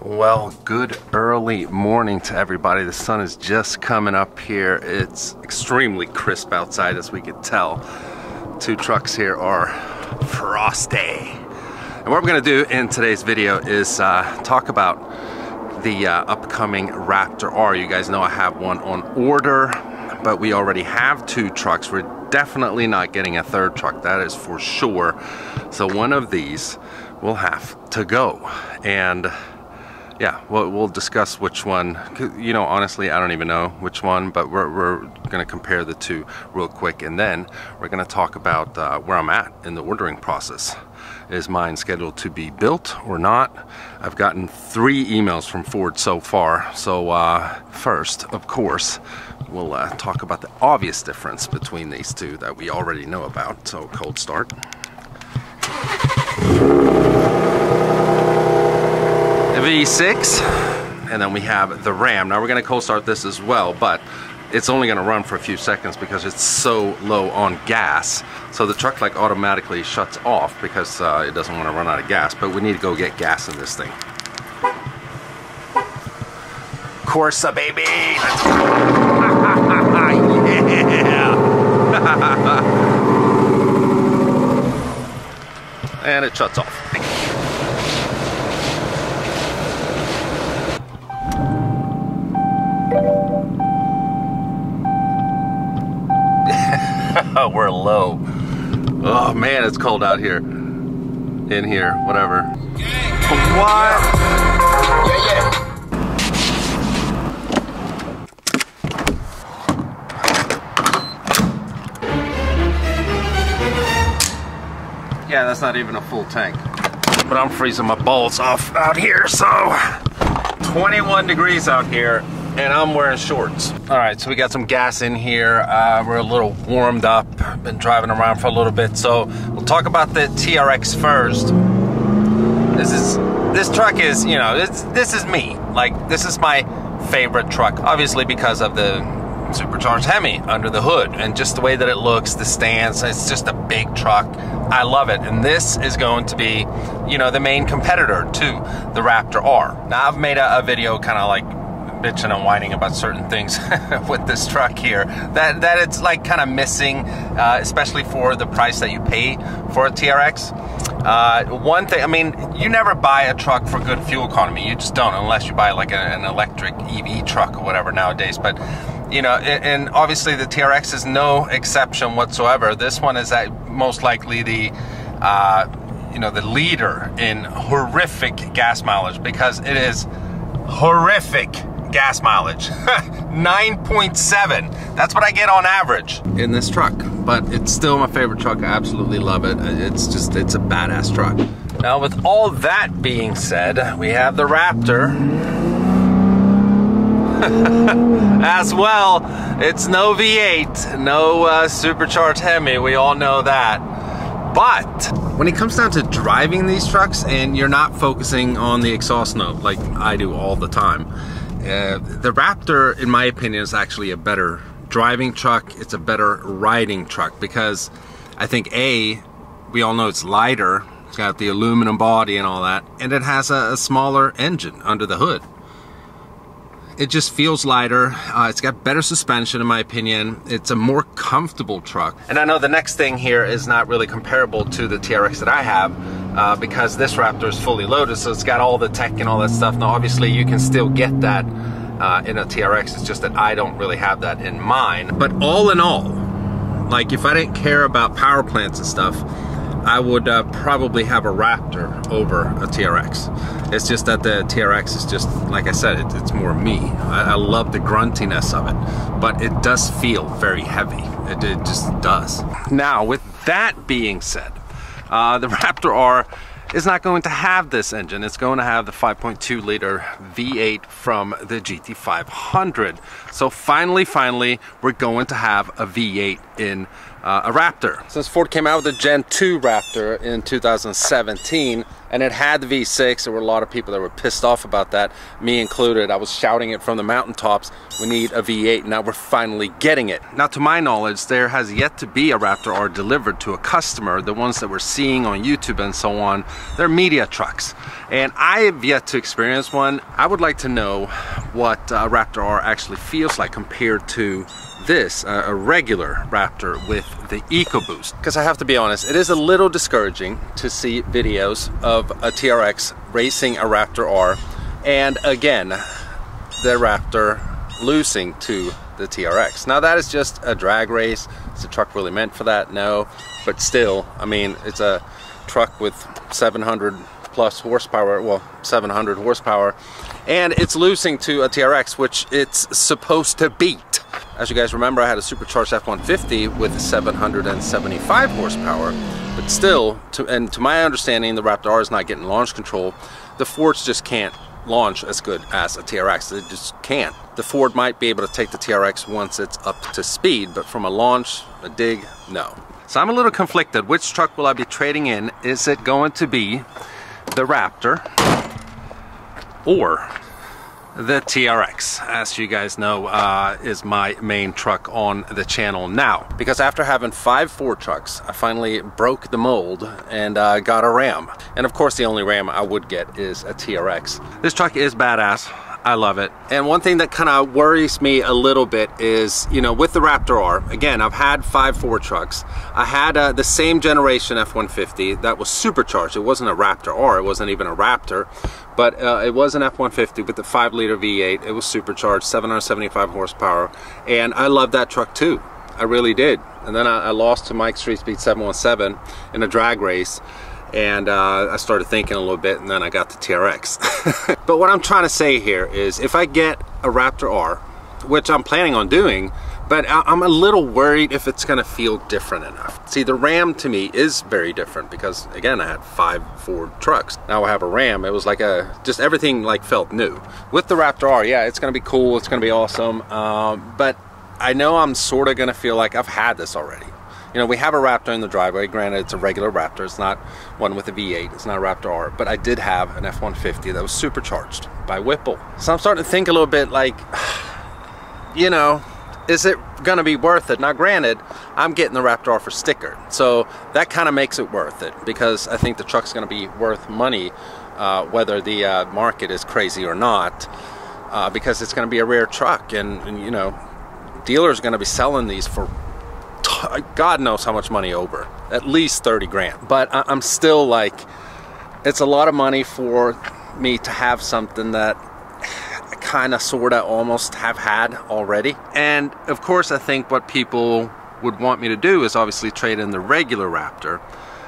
Well, good early morning to everybody. The sun is just coming up here. It's extremely crisp outside, as we can tell. Two trucks here are frosty. And what we're gonna do in today's video is talk about the upcoming Raptor R. You guys know I have one on order, but we already have two trucks. We're definitely not getting a third truck, that is for sure. So one of these will have to go. And yeah, we'll discuss which one. You know, honestly, I don't even know which one, but we're gonna compare the two real quick, and then we're gonna talk about where I'm at in the ordering process. Is mine scheduled to be built or not? I've gotten 3 emails from Ford so far. So first, of course, we'll talk about the obvious difference between these two that we already know about. So cold start. V6, and then we have the Ram. Now we're going to cold start this as well, but it's only going to run for a few seconds because it's so low on gas. So the truck like automatically shuts off because it doesn't want to run out of gas, but we need to go get gas in this thing. Corsa, baby! Let's go! Yeah! And it shuts off. We're low. Oh man, it's cold out here. In here, whatever. What? Yeah. Yeah, that's not even a full tank. But I'm freezing my balls off out here, so 21 degrees out here. And I'm wearing shorts. All right, so we got some gas in here. We're a little warmed up. Been driving around for a little bit. So we'll talk about the TRX first. This truck is, you know, this is me. Like, this is my favorite truck. Obviously because of the supercharged Hemi under the hood and just the way that it looks, the stance. It's just a big truck. I love it. And this is going to be, you know, the main competitor to the Raptor R. Now I've made a video kind of like bitching and whining about certain things with this truck here that it's like kind of missing, especially for the price that you pay for a TRX. One thing, I mean, you never buy a truck for good fuel economy. You just don't, unless you buy like an electric EV truck or whatever nowadays. But you know, and obviously the TRX is no exception whatsoever. This one is most likely the you know, the leader in horrific gas mileage, because it is horrific gas mileage. 9.7. That's what I get on average in this truck, but it's still my favorite truck. I absolutely love it. It's a badass truck. Now with all that being said, we have the Raptor as well. It's no V8, no supercharged Hemi, we all know that. But when it comes down to driving these trucks and you're not focusing on the exhaust note like I do all the time, the Raptor, in my opinion, is actually a better driving truck. It's a better riding truck because I think we all know it's lighter. It's got the aluminum body and all that, and it has a smaller engine under the hood. It just feels lighter. It's got better suspension, in my opinion. It's a more comfortable truck. And I know the next thing here is not really comparable to the TRX that I have, because this Raptor is fully loaded, so it's got all the tech and all that stuff. Now, obviously, you can still get that in a TRX. It's just that I don't really have that in mine. But all in all, like if I didn't care about power plants and stuff, I would probably have a Raptor over a TRX. It's just that the TRX is just, like I said, it's more me. I love the gruntiness of it, but it does feel very heavy. It just does. Now, with that being said, the Raptor R is not going to have this engine. It's going to have the 5.2 liter V8 from the GT500. So finally, we're going to have a V8 in a Raptor. Since Ford came out with the Gen 2 Raptor in 2017, and it had the V6, there were a lot of people that were pissed off about that, me included. I was shouting it from the mountaintops, we need a V8, now we're finally getting it. Now, to my knowledge, there has yet to be a Raptor R delivered to a customer. The ones that we're seeing on YouTube and so on, they're media trucks. And I have yet to experience one. I would like to know what a Raptor R actually feels like compared to this, a regular Raptor with the EcoBoost. Because I have to be honest, it is a little discouraging to see videos of a TRX racing a Raptor R, and again, the Raptor losing to the TRX. Now that is just a drag race. Is the truck really meant for that? No, but still, I mean, it's a truck with 700 plus horsepower, well, 700 horsepower, and it's losing to a TRX, which it's supposed to beat. As you guys remember, I had a supercharged F-150 with 775 horsepower, but still, to my understanding, the Raptor R is not getting launch control. The Fords just can't launch as good as a TRX. They just can't. The Ford might be able to take the TRX once it's up to speed, but from a launch, a dig, no. So I'm a little conflicted. Which truck will I be trading in? Is it going to be the Raptor or the TRX? As you guys know, is my main truck on the channel now. Because after having 5 Ford trucks, I finally broke the mold and got a Ram. And of course, the only Ram I would get is a TRX. This truck is badass. I love it. And one thing that kind of worries me a little bit is, you know, with the Raptor R, again, I've had 5 Ford trucks. I had the same generation F-150 that was supercharged. It wasn't a Raptor R, it wasn't even a Raptor, but it was an F-150 with the 5-liter V8. It was supercharged, 775 horsepower, and I loved that truck too. I really did. And then I lost to Mike Street Speed 717 in a drag race, and I started thinking a little bit, and then I got the TRX. But what I'm trying to say here is, if I get a Raptor R, which I'm planning on doing, but I'm a little worried if it's gonna feel different enough. See, the Ram to me is very different because, again, I had 5 Ford trucks. Now I have a Ram. It was like just everything like felt new. With the Raptor R, yeah, it's gonna be cool, it's gonna be awesome, but I know I'm sort of gonna feel like I've had this already. You know, we have a Raptor in the driveway. Granted, it's a regular Raptor. It's not one with a V8. It's not a Raptor R. But I did have an F-150 that was supercharged by Whipple. So I'm starting to think a little bit like, you know, is it going to be worth it? Now, granted, I'm getting the Raptor R for sticker. So that kind of makes it worth it, because I think the truck's going to be worth money, whether the market is crazy or not, because it's going to be a rare truck. And you know, dealers are going to be selling these for God knows how much money over, at least 30 grand. But I'm still like, it's a lot of money for me to have something that I kind of sort of almost have had already. And of course, I think what people would want me to do is obviously trade in the regular Raptor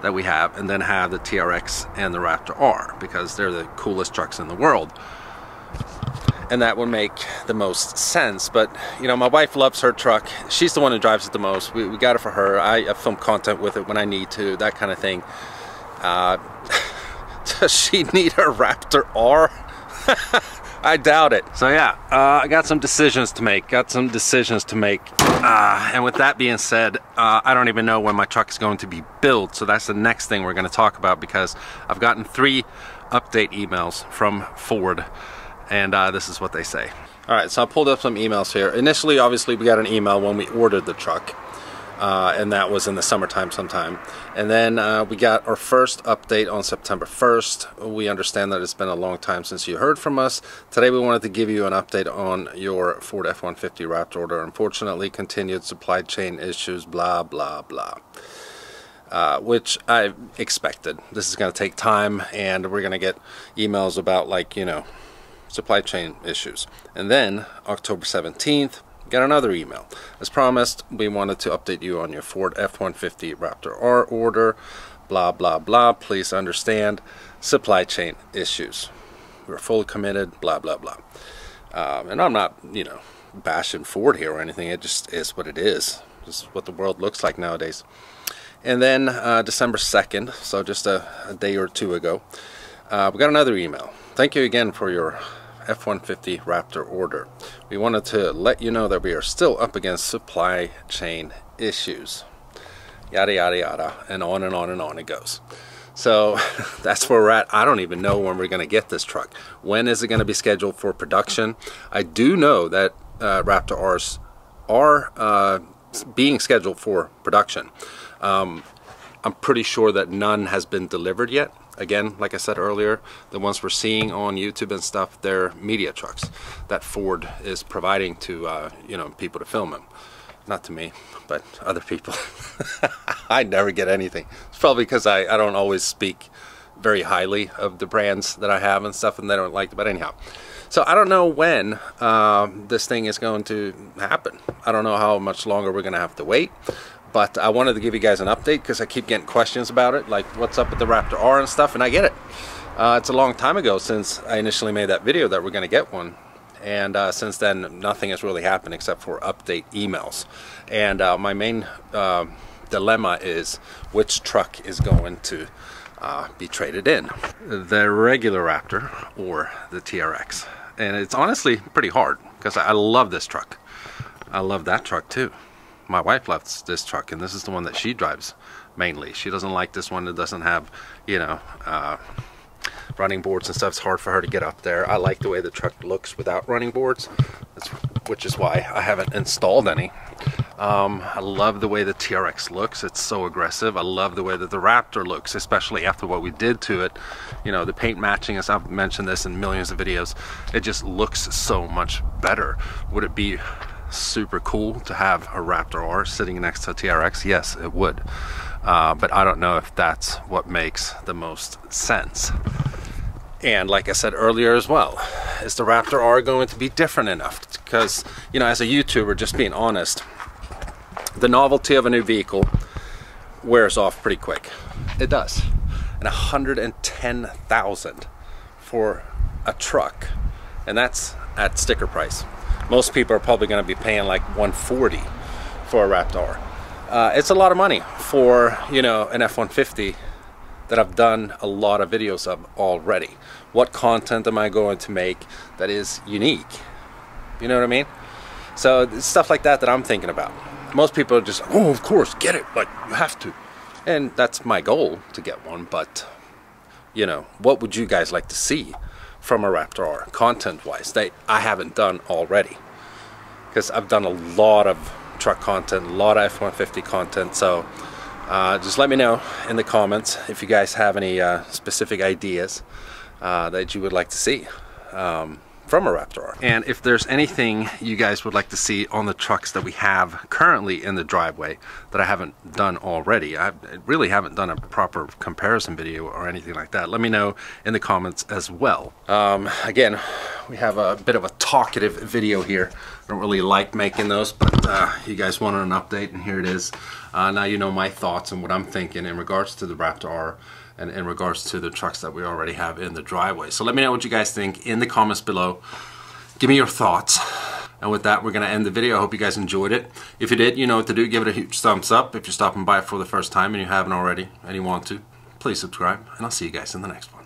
that we have, and then have the TRX and the Raptor R, because they're the coolest trucks in the world. And that would make the most sense. But you know, my wife loves her truck. She's the one who drives it the most. We got it for her. I film content with it when I need to, that kind of thing. Does she need a Raptor R? I doubt it. So yeah, I got some decisions to make. And with that being said, I don't even know when my truck is going to be built. So that's the next thing we're going to talk about, because I've gotten 3 update emails from Ford. And this is what they say. All right, so I pulled up some emails here. Initially, obviously, we got an email when we ordered the truck, and that was in the summertime sometime. And then we got our first update on September 1st. We understand that it's been a long time since you heard from us. Today, we wanted to give you an update on your Ford F-150 Raptor order. Unfortunately, continued supply chain issues, blah, blah, blah. Which I expected. This is going to take time, and we're going to get emails about, like, you know, supply chain issues. And then October 17th, got another email. As promised, we wanted to update you on your Ford F-150 Raptor R order, blah blah blah. Please understand supply chain issues. We're fully committed, blah blah blah. And I'm not, you know, bashing Ford here or anything. It just is what it is. This is what the world looks like nowadays. And then December 2nd, so just a day or 2 ago, we got another email. Thank you again for your F-150 Raptor order. we wanted to let you know that we are still up against supply chain issues. Yada, yada, yada, and on and on and on it goes. So that's where we're at. I don't even know when we're going to get this truck. When is it going to be scheduled for production? I do know that Raptor Rs are being scheduled for production. I'm pretty sure that none has been delivered yet. Again, like I said earlier, the ones we're seeing on YouTube and stuff, they're media trucks that Ford is providing to you know, people to film them. Not to me, but other people. I never get anything. It's probably because I don't always speak very highly of the brands that I have and stuff, and they don't like it. But anyhow, so I don't know when this thing is going to happen. I don't know how much longer we're going to have to wait. But I wanted to give you guys an update because I keep getting questions about it, like what's up with the Raptor R and stuff, and I get it. It's a long time ago since I initially made that video that we're going to get one. And since then, nothing has really happened except for update emails. And my main dilemma is which truck is going to be traded in. The regular Raptor or the TRX. And it's honestly pretty hard because I love this truck. I love that truck too. My wife loves this truck, and this is the one that she drives mainly. She doesn't like this one. It doesn't have, you know, running boards and stuff. It's hard for her to get up there. I like the way the truck looks without running boards, which is why I haven't installed any. I love the way the TRX looks. It's so aggressive. I love the way that the Raptor looks, especially after what we did to it. You know, the paint matching, as I've mentioned this in millions of videos, it just looks so much better. Would it be super cool to have a Raptor R sitting next to a TRX? Yes, it would. But I don't know if that's what makes the most sense. And like I said earlier as well, is the Raptor R going to be different enough? Because, you know, as a YouTuber, just being honest, the novelty of a new vehicle wears off pretty quick. It does. And $110,000 for a truck, and that's at sticker price. Most people are probably going to be paying like $140 for a Raptor R. It's a lot of money for, you know, an F-150 that I've done a lot of videos of already. What content am I going to make that is unique? You know what I mean? So it's stuff like that that I'm thinking about. Most people are just, oh, of course, get it, like, you have to. And that's my goal, to get one. But, you know, what would you guys like to see from a Raptor R, content-wise, that I haven't done already? Because I've done a lot of truck content, a lot of F-150 content, so just let me know in the comments if you guys have any specific ideas that you would like to see from a Raptor R. And if there's anything you guys would like to see on the trucks that we have currently in the driveway that I haven't done already, I really haven't done a proper comparison video or anything like that, let me know in the comments as well. Again, we have a bit of a talkative video here. I don't really like making those, but you guys wanted an update, and here it is. Now you know my thoughts and what I'm thinking in regards to the Raptor R and in regards to the trucks that we already have in the driveway. So let me know what you guys think in the comments below. Give me your thoughts. And with that, we're going to end the video. I hope you guys enjoyed it. If you did, you know what to do. Give it a huge thumbs up. If you're stopping by for the first time and you haven't already and you want to, please subscribe. And I'll see you guys in the next one.